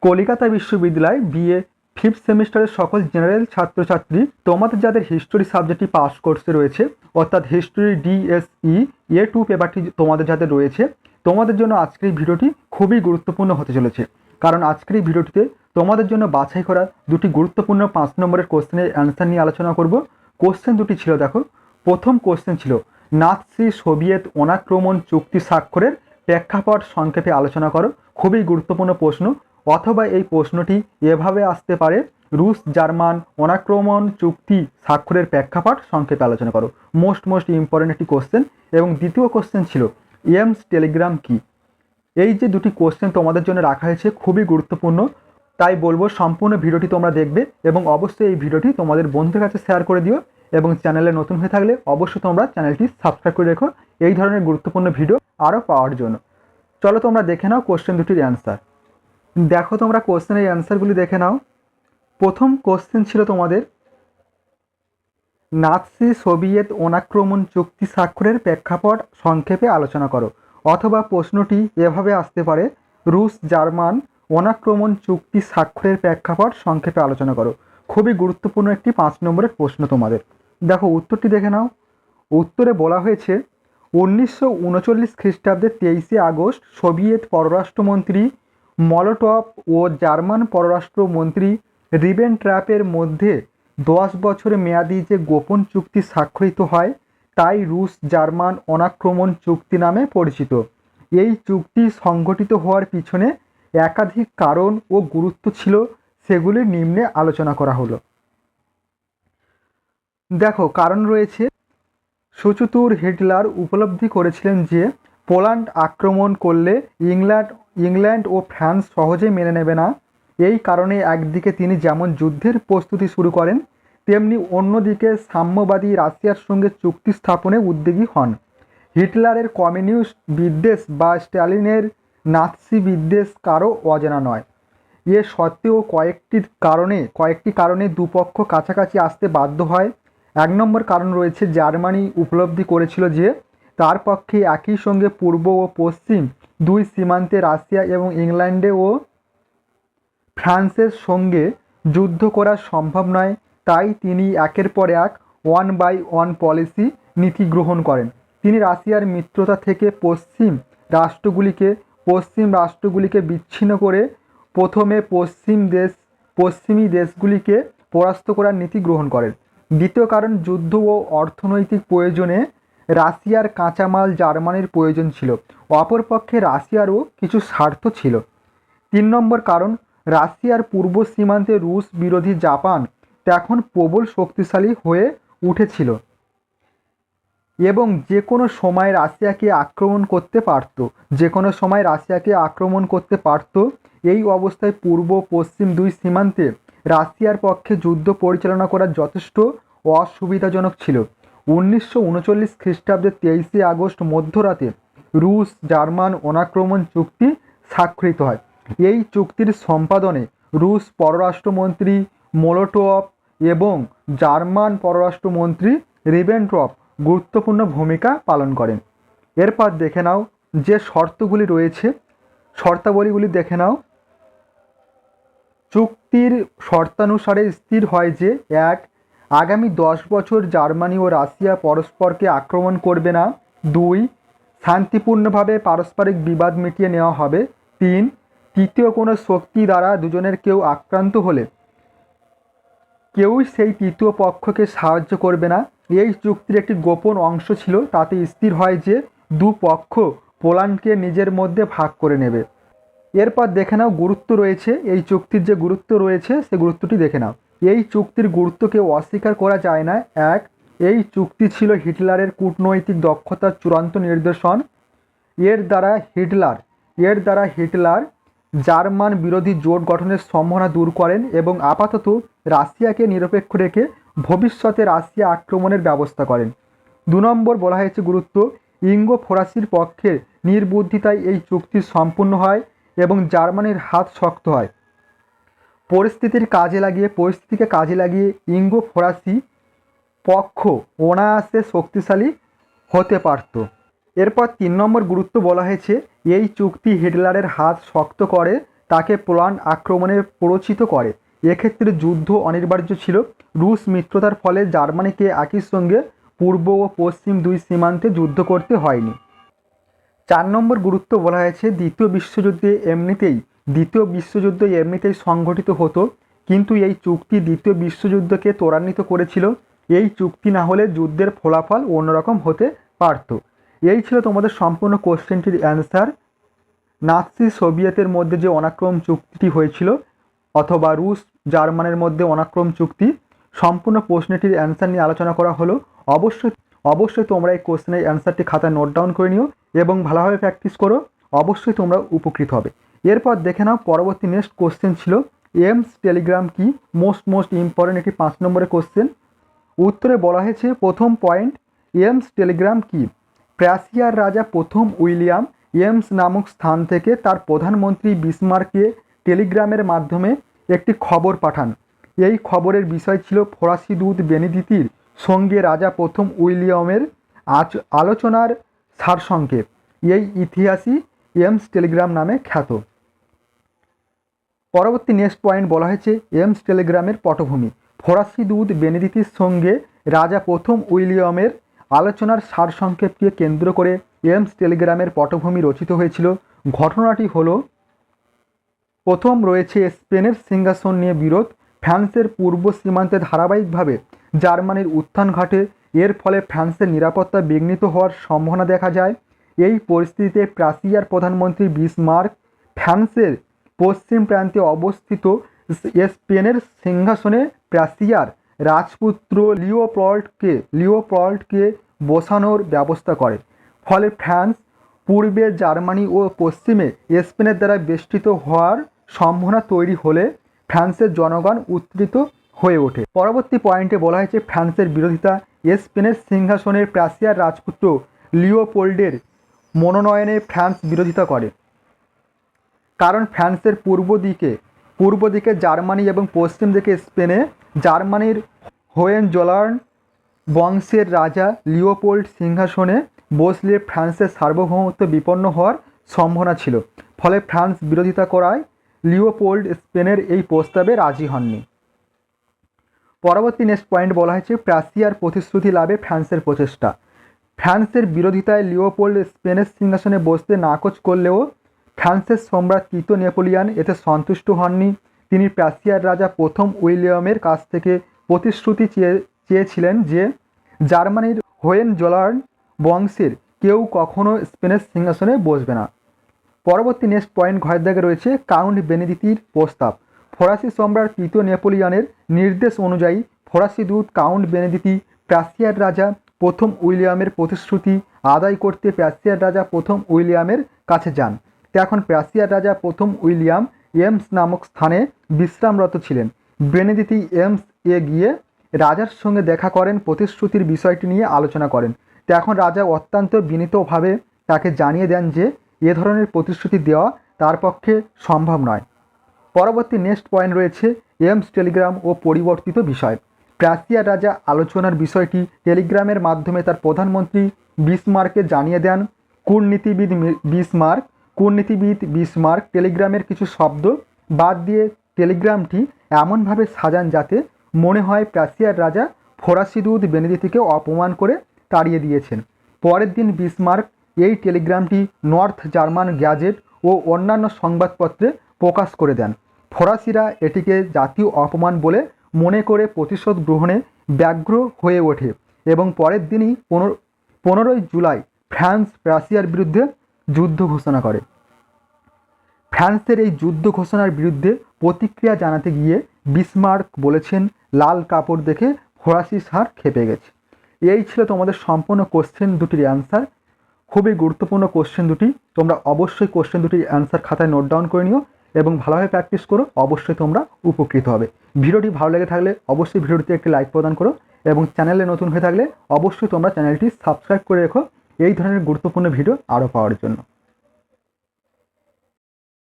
কলিকাতা বিশ্ববিদ্যালয় BA fifth সেমিস্টারের সকল জেনারেল ছাত্রছাত্রী, তোমাদের যাদের হিস্টোরি সাবজেক্টটি পাস কোর্সে রয়েছে, অর্থাৎ হিস্টোরি ডিএসই A2 পেপারটি তোমাদের যাদের রয়েছে, তোমাদের জন্য আজকের এই ভিডিওটি খুবই গুরুত্বপূর্ণ হতে চলেছে। কারণ আজকের এই ভিডিওটিতে তোমাদের জন্য বাছাই করা দুটি গুরুত্বপূর্ণ 5 নম্বরের কোশ্চেনের অ্যান্সার নিয়ে আলোচনা করব। কোশ্চেন দুটি ছিল, দেখো। প্রথম কোশ্চেন ছিল নাৎসি সোভিয়েত অনাক্রমণ চুক্তি স্বাক্ষরের প্রেক্ষাপট সংক্ষেপে আলোচনা করো। খুবই গুরুত্বপূর্ণ প্রশ্ন। অথবা এই প্রশ্নটি এভাবে আসতে পারে, রুশ জার্মান অনাক্রমণ চুক্তি স্বাক্ষরের প্রেক্ষাপট সংক্ষেপে আলোচনা করো। মোস্ট ইম্পর্টেন্ট একটি কোশ্চেন। এবং দ্বিতীয় কোশ্চেন ছিল এমস টেলিগ্রাম কি। এই যে দুটি কোশ্চেন তোমাদের জন্য রাখা হয়েছে খুবই গুরুত্বপূর্ণ, তাই বলবো সম্পূর্ণ ভিডিওটি তোমরা দেখবে এবং অবশ্যই এই ভিডিওটি তোমাদের বন্ধুদের কাছে শেয়ার করে দিও। এবং চ্যানেলে নতুন হয়ে থাকলে অবশ্যই তোমরা চ্যানেলটি সাবস্ক্রাইব করে রেখো এই ধরনের গুরুত্বপূর্ণ ভিডিও আরও পাওয়ার জন্য। চলো তোমরা দেখে নাও কোশ্চেন দুটির অ্যান্সার। দেখো তোমরা কোশ্চেনের অ্যান্সারগুলি দেখে নাও। প্রথম কোশ্চেন ছিল তোমাদের নাৎসি সোভিয়েত অনাক্রমণ চুক্তি স্বাক্ষরের প্রেক্ষাপট সংক্ষেপে আলোচনা করো। অথবা প্রশ্নটি এভাবে আসতে পারে, রুশ জার্মান অনাক্রমণ চুক্তি স্বাক্ষরের প্রেক্ষাপট সংক্ষেপে আলোচনা করো। খুবই গুরুত্বপূর্ণ একটি 5 নম্বরের প্রশ্ন তোমাদের। দেখো উত্তরটি দেখে নাও। উত্তরে বলা হয়েছে 1939 খ্রিস্টাব্দের 23শে আগস্ট সোভিয়েত পররাষ্ট্রমন্ত্রী মলোটভ ও জার্মান পররাষ্ট্রমন্ত্রী রিবেনট্রাপের মধ্যে 10 বছর মেয়াদী যে গোপন চুক্তি স্বাক্ষরিত হয় তাই রুশ জার্মান অনাক্রমণ চুক্তি নামে পরিচিত। এই চুক্তি সংগঠিত হওয়ার পিছনে একাধিক কারণ ও গুরুত্ব ছিল, সেগুলি নিম্নে আলোচনা করা হলো। দেখো কারণ রয়েছে, সুচতুর হিটলার উপলব্ধি করেছিলেন যে পোল্যান্ড আক্রমণ করলে ইংল্যান্ড ও ফ্রান্স সহজে মেনে নেবে না। এই কারণে একদিকে তিনি যেমন যুদ্ধের প্রস্তুতি শুরু করেন, তেমনি অন্যদিকে সাম্যবাদী রাশিয়ার সঙ্গে চুক্তি স্থাপনে উদ্যোগী হন। হিটলারের কমিউনিস্ট বিদ্বেষ বা স্ট্যালিনের নাৎসি বিদ্বেষ কারও অজানা নয়। এ সত্ত্বেও কয়েকটি কারণে দুপক্ষ কাছাকাছি আসতে বাধ্য হয়। 1 নম্বর কারণ রয়েছে, জার্মানি উপলব্ধি করেছিল যে তার পক্ষে একই সঙ্গে পূর্ব ও পশ্চিম দুই সীমান্তে রাশিয়া এবং ইংল্যান্ডে ও ফ্রান্সের সঙ্গে যুদ্ধ করা সম্ভব নয়। তাই তিনি একের পর এক 1 by 1 পলিসি নীতি গ্রহণ করেন। তিনি রাশিয়ার মিত্রতা থেকে পশ্চিম রাষ্ট্রগুলিকে বিচ্ছিন্ন করে প্রথমে পশ্চিমী দেশগুলিকে পরাস্ত করার নীতি গ্রহণ করেন। দ্বিতীয় কারণ, যুদ্ধ ও অর্থনৈতিক প্রয়োজনে রাশিয়ার কাঁচামাল জার্মানির প্রয়োজন ছিল। অপরপক্ষে রাশিয়ারও কিছু স্বার্থ ছিল। 3 নম্বর কারণ, রাশিয়ার পূর্ব সীমান্তে রুশ বিরোধী জাপান তখন প্রবল শক্তিশালী হয়ে উঠেছিল এবং যে কোনো সময় রাশিয়াকে আক্রমণ করতে পারত। এই অবস্থায় পূর্ব পশ্চিম দুই সীমান্তে রাশিয়ার পক্ষে যুদ্ধ পরিচালনা করা যথেষ্ট অসুবিধাজনক ছিল। 1939 খ্রিস্টাব্দের 23শে আগস্ট মধ্যরাতে রুশ জার্মান অনাক্রমণ চুক্তি স্বাক্ষরিত হয়। এই চুক্তির সম্পাদনে রুশ পররাষ্ট্রমন্ত্রী মোলোটোভ এবং জার্মান পররাষ্ট্রমন্ত্রী রিবেনট্রপ গুরুত্বপূর্ণ ভূমিকা পালন করেন। এরপর দেখে নাও যে শর্তাবলীগুলি দেখে নাও। চুক্তির শর্তানুসারে স্থির হয় যে 1. আগামী 10 বছর জার্মানি ও রাশিয়া পরস্পরকে আক্রমণ করবে না। 2. শান্তিপূর্ণভাবে পারস্পরিক বিবাদ মিটিয়ে নেওয়া হবে। 3. তৃতীয় কোনো শক্তি দ্বারা দুজনের কেউ আক্রান্ত হলে কেউই সেই তৃতীয় পক্ষকে সাহায্য করবে না। এই চুক্তির একটি গোপন অংশ ছিল, তাতে স্থির হয় যে দুপক্ষ পোল্যান্ডকে নিজের মধ্যে ভাগ করে নেবে। এরপর দেখে নাও গুরুত্ব রয়েছে, এই চুক্তির যে গুরুত্ব রয়েছে সে গুরুত্বটি দেখে নাও। এই চুক্তির গুরুত্বকে অস্বীকার করা যায় না। 1. এই চুক্তি ছিল হিটলারের কূটনৈতিক দক্ষতার চূড়ান্ত নিদর্শন। এর দ্বারা হিটলার জার্মান বিরোধী জোট গঠনের সম্ভাবনা দূর করেন এবং আপাতত রাশিয়াকে নিরপেক্ষ রেখে ভবিষ্যতে রাশিয়া আক্রমণের ব্যবস্থা করেন। 2 নম্বর বলা হয়েছে গুরুত্ব, ইঙ্গো ফরাসির পক্ষের নির্বুদ্ধিতায় এই চুক্তি সম্পূর্ণ হয় এবং জার্মানির হাত শক্ত হয়। পরিস্থিতিকে কাজে লাগিয়ে ইঙ্গো ফরাসি পক্ষ অনায়াসে শক্তিশালী হতে পারত। এরপর 3 নম্বর গুরুত্ব বলা হয়েছে, এই চুক্তি হিটলারের হাত শক্ত করে তাকে পোল্যান্ড আক্রমণে প্ররোচিত করে। এক্ষেত্রে যুদ্ধ অনিবার্য ছিল। রুশ মিত্রতার ফলে জার্মানিকে একই সঙ্গে পূর্ব ও পশ্চিম দুই সীমান্তে যুদ্ধ করতে হয়নি। 4 নম্বর গুরুত্ব বলা হয়েছে দ্বিতীয় বিশ্বযুদ্ধ এমনিতেই সংঘটিত হতো, কিন্তু এই চুক্তি দ্বিতীয় বিশ্বযুদ্ধকে ত্বরান্বিত করেছিল। এই চুক্তি না হলে যুদ্ধের ফলাফল অন্যরকম হতে পারত। এই ছিল তোমাদের সম্পূর্ণ কোশ্চেনটির অ্যান্সার। নাৎসি সোভিয়েতের মধ্যে যে অনাক্রম চুক্তিটি হয়েছিল অথবা রুশ জার্মানের মধ্যে অনাক্রম চুক্তি, সম্পূর্ণ প্রশ্নটির অ্যান্সার নিয়ে আলোচনা করা হলো। অবশ্যই তোমরা এই কোশ্চেনের অ্যান্সারটি খাতায় নোট ডাউন করে নিও এবং ভালোভাবে প্র্যাকটিস করো। অবশ্যই তোমরা উপকৃত হবে। এরপর দেখে নাও পরবর্তী নেক্সট কোশ্চেন ছিল এমস টেলিগ্রাম কি। মোস্ট ইম্পর্টেন্ট একটি 5 নম্বরের কোশ্চেন। উত্তরে বলা হয়েছে প্রথম পয়েন্ট, এমস টেলিগ্রাম কি। প্রাশিয়ার রাজা প্রথম উইলিয়াম এমস নামক স্থান থেকে তার প্রধানমন্ত্রী বিসমার্ককে টেলিগ্রামের মাধ্যমে একটি খবর পাঠান। এই খবরের বিষয় ছিল ফরাসি দূত বেনেডিক্টের সঙ্গে রাজা প্রথম উইলিয়ামের আলোচনার সারসংক্ষেপ। এই ইতিহাসই এমস টেলিগ্রাম নামে খ্যাত। পরবর্তী নেক্সট পয়েন্ট বলা হয়েছে এমস টেলিগ্রামের পটভূমি। ফরাসি দূত বেনেডিক্টের সঙ্গে রাজা প্রথম উইলিয়ামের আলোচনার সারসংক্ষেপকে কেন্দ্র করে এমস টেলিগ্রামের পটভূমি রচিত হয়েছিল। ঘটনাটি হলো, প্রথম রয়েছে স্পেনের সিংহাসন নিয়ে বিরোধ। ফ্রান্সের পূর্ব সীমান্তে ধারাবাহিকভাবে জার্মানির উত্থান ঘটে। এর ফলে ফ্রান্সের নিরাপত্তা বিঘ্নিত হওয়ার সম্ভাবনা দেখা যায়। এই পরিস্থিতিতে প্রাশিয়ার প্রধানমন্ত্রী বিসমার্ক ফ্রান্সের পশ্চিম প্রান্তে অবস্থিত স্পেনের সিংহাসনে প্রাশিয়ার রাজপুত্র লিওপল্ডকে বসানোর ব্যবস্থা করে। ফলে ফ্রান্স পূর্বে জার্মানি ও পশ্চিমে স্পেনের দ্বারা বেষ্টিত হওয়ার সম্ভাবনা তৈরি হলে ফ্রান্সের জনগণ উত্তেজিত হয়ে ওঠে। পরবর্তী পয়েন্টে বলা হয়েছে ফ্রান্সের বিরোধিতা। স্পেনের সিংহাসনের প্রাশিয়ার রাজপুত্র লিওপোল্ডের মনোনয়নে ফ্রান্স বিরোধিতা করে, কারণ ফ্রান্সের পূর্ব দিকে জার্মানি এবং পশ্চিম দিকে স্পেনে জার্মানির হোয়েনজোলার্ন বংশের রাজা লিওপোল্ড সিংহাসনে বসলে ফ্রান্সের সার্বভৌমত্ব বিপন্ন হওয়ার সম্ভাবনা ছিল। ফলে ফ্রান্স বিরোধিতা করায় লিওপোল্ড স্পেনের এই প্রস্তাবে রাজি হননি। পরবর্তী নেক্সট পয়েন্ট বলা হয়েছে প্রাশিয়ার প্রতিশ্রুতি লাভে ফ্রান্সের প্রচেষ্টা। ফ্রান্সের বিরোধিতায় লিওপোল্ড স্পেনের সিংহাসনে বসতে নাকচ করলেও ফ্রান্সের সম্রাট তৃতীয় নেপোলিয়ান এতে সন্তুষ্ট হননি। তিনি প্রাশিয়ার রাজা প্রথম উইলিয়ামের কাছ থেকে প্রতিশ্রুতি চেয়েছিলেন যে জার্মানির হোয়েনজোলার্ন বংশের কেউ কখনো স্পেনের সিংহাসনে বসবে না। পরবর্তী নেক্সট পয়েন্ট ঘরের দাগে রয়েছে কাউন্ট বেনেডিক্টের প্রস্তাব। ফরাসি সম্রাট তৃতীয় নেপোলিয়ানের নির্দেশ অনুযায়ী ফরাসি দূত কাউন্ট বেনেডিক্ট প্রাশিয়ার রাজা প্রথম উইলিয়ামের প্রতিশ্রুতি আদায় করতে প্রাশিয়ার রাজা প্রথম উইলিয়ামের কাছে যান। এখন প্রাশিয়ার রাজা প্রথম উইলিয়াম এমস নামক স্থানে বিশ্রামরত ছিলেন। বেনেডিক্ট এমস এ গিয়ে রাজার সঙ্গে দেখা করেন, প্রতিশ্রুতির বিষয়টি নিয়ে আলোচনা করেন। এখন রাজা অত্যন্ত বিনীতভাবে তাকে জানিয়ে দেন যে এ ধরনের প্রতিশ্রুতি দেওয়া তার পক্ষে সম্ভব নয়। পরবর্তী নেক্সট পয়েন্ট রয়েছে এমস টেলিগ্রাম ও পরিবর্তিত বিষয়। প্রাশিয়ার রাজা আলোচনার বিষয়টি টেলিগ্রামের মাধ্যমে তার প্রধানমন্ত্রী বিসমার্ককে জানিয়ে দেন। কূটনীতিবিদ বিসমার্ক টেলিগ্রামের কিছু শব্দ বাদ দিয়ে টেলিগ্রামটি এমনভাবে সাজান যাতে মনে হয় প্রাশিয়ার রাজা ফরাসি দূত বেনেডিক্টকে অপমান করে তাড়িয়ে দিয়েছেন। পরের দিন বিসমার্ক এই টেলিগ্রামটি নর্থ জার্মান গ্যাজেট ও অন্যান্য সংবাদপত্রে প্রকাশ করে দেন। ফরাসিরা এটিকে জাতীয় অপমান বলে মনে করে প্রতিশোধ গ্রহণে ব্যগ্র হয়ে ওঠে এবং পরের দিনই 15 জুলাই ফ্রান্স প্রাশিয়ার বিরুদ্ধে যুদ্ধ ঘোষণা করে। ফ্রান্সের এই যুদ্ধ ঘোষণার বিরুদ্ধে প্রতিক্রিয়া জানাতে গিয়ে বিসমার্ক বলেছেন, লাল কাপড় দেখে ফরাসি ষাঁড় খেপে গেছে। এই ছিল তোমাদের সম্পূর্ণ কোশ্চেন দুটির অ্যান্সার। খুবই গুরুত্বপূর্ণ কোশ্চেন দুটি। তোমরা অবশ্যই কোশ্চেন দুটির অ্যান্সার খাতায় নোট ডাউন করে নিও এবং ভালোভাবে প্র্যাকটিস করো। অবশ্যই তোমরা উপকৃত হবে। ভিডিওটি ভালো লেগে থাকলে অবশ্যই ভিডিওটিতে একটি লাইক প্রদান করো এবং চ্যানেলে নতুন হয়ে থাকলে অবশ্যই তোমরা চ্যানেলটি সাবস্ক্রাইব করে রেখো এই ধরনের গুরুত্বপূর্ণ ভিডিও আরও পাওয়ার জন্য।